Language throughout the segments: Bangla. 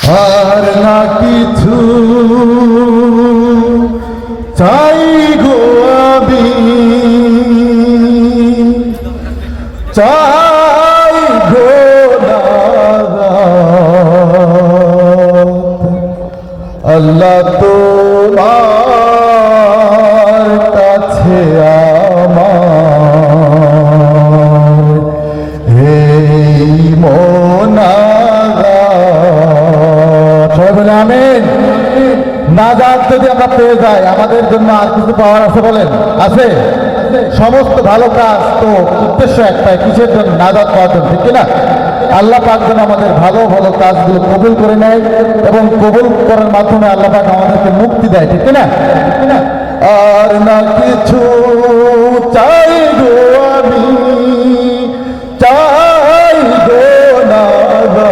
আর না কিছু চাই গো আমি, চাই গো আল্লাহ তোমার কাছে আমার এই মোনাজাত। সবাই বলে আমিন। নাজাত যদি আমরা পেয়ে যাই, আমাদের জন্য আর কিছু পাওয়ার আছে বলেন? আছে। সমস্ত ভালো কাজ তো উদ্দেশ্য একটাই, কিসের জন্য? নাজাত পাওয়ার জন্য, ঠিক কিনা? আল্লাহ পাক যেন আমাদের ভালো ভালো কাজগুলো কবুল করে নেয় এবং কবুল করার মাধ্যমে আল্লাহ পাক আমাদেরকে মুক্তি দেয়, ঠিক কিনা? আর না কিছু চাই গো আমি, চাই গো নাজাত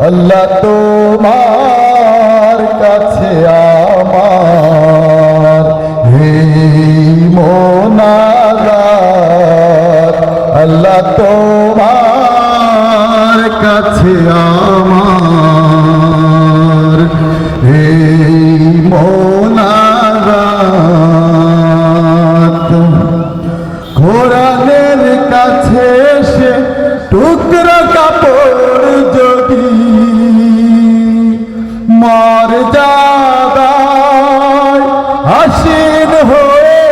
আল্লাহ তোমার কাছে আমার এই মোনাজাত আল্লাহ তোমার কাছে আমার এই মোনাজাত। কোরআনের কাছে এসে টুকরো কাপড় যদি মর্যাদায় হাসিন হয়ে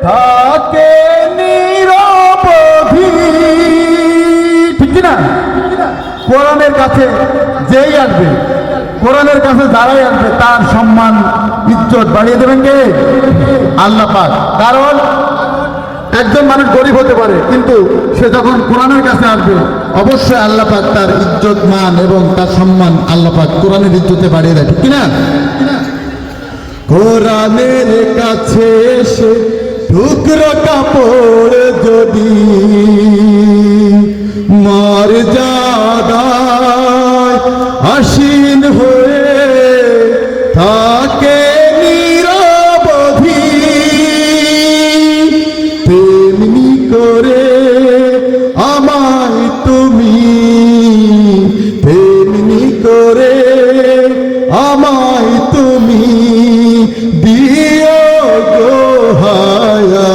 থাকে নিরবধি, ঠিক না? কোরআনের কাছে যেই আসবে, কোরআনের কাছে যারাই আসবে তার সম্মান ইজ্জত বাড়িয়ে দেবেন কে? আল্লাহ পাক। কারণ একজন মানুষ গরিব হতে পারে, কিন্তু সে যখন কোরআনের কাছে আসবে অবশ্যই আল্লাহ পাক তার ইজ্জত মান এবং তার সম্মান আল্লাহ পাক কোরআনের ইজ্জতে বাড়িয়ে দেয়, ঠিক কিনা? কোরআনের কাছে এসে টুকরো কাপড় যদি মর্যাদায় আসীন হয়ে থাকে নিরবধি, তেমনি করে আমায় তুমি, তেমনি করে আমায় তুমি দিও গো হায়াত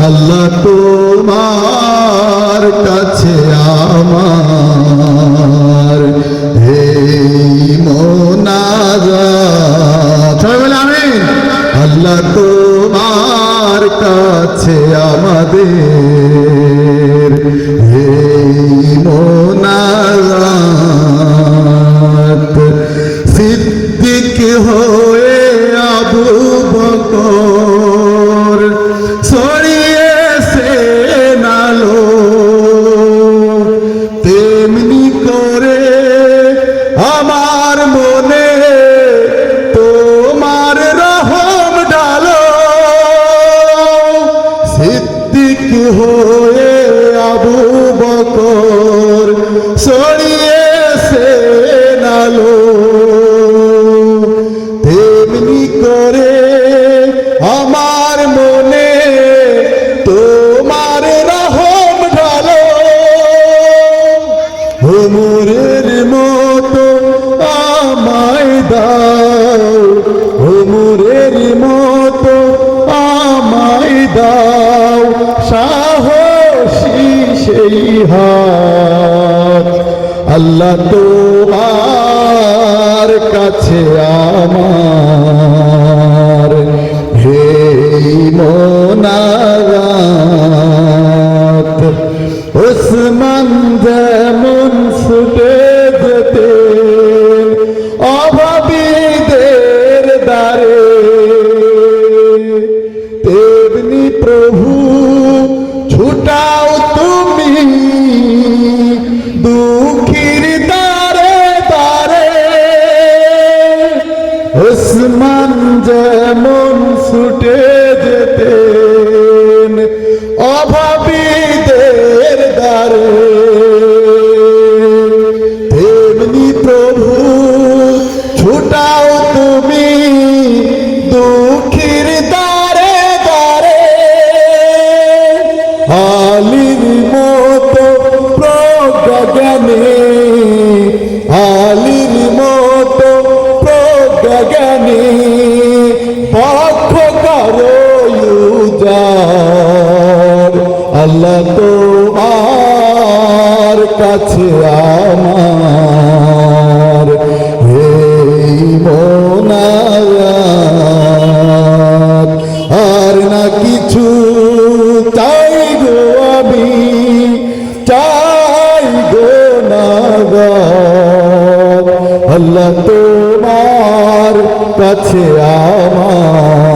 আল্লাহ তোমার কাছে আমার এই মোনাজাত। সবাই বলে আমিন। আল্লাহ তোমার কাছে আমাদের এই মোনাজাত। সিদ্দিক হয়ে আবু বকর ছড়িয়েছে নালো, তেমনি করে আমার মনে তোমার রহম ঢালো। সিদ্দিক হয়ে আবু বকর ছড়িয়েছে নালো, তেমনি করে আমার মনে তোমার রহম ঢালো। ওমরের মতো আমায় দাও, ওমরের মতো আমায় দাও সাহসী সেই হাত আল্লাহ তোমার কাছে আমার এই মোনাজাত। ওসমান যেমন ছুটে যেতে অভাবীদের দ্বারে, তেমনি প্রভু ছুটাও তুমি দুঃখীর দ্বারে দ্বারে। ওসমান যেমন ছুটে যেতেন অভাবীদের দ্বারে, আল্লাহ তোমার কাছে আমার এই মোনাজাত, আর না কিছু চাই গো আমি, চাই গো না গো। আল্লাহ তোমার কাছে আমার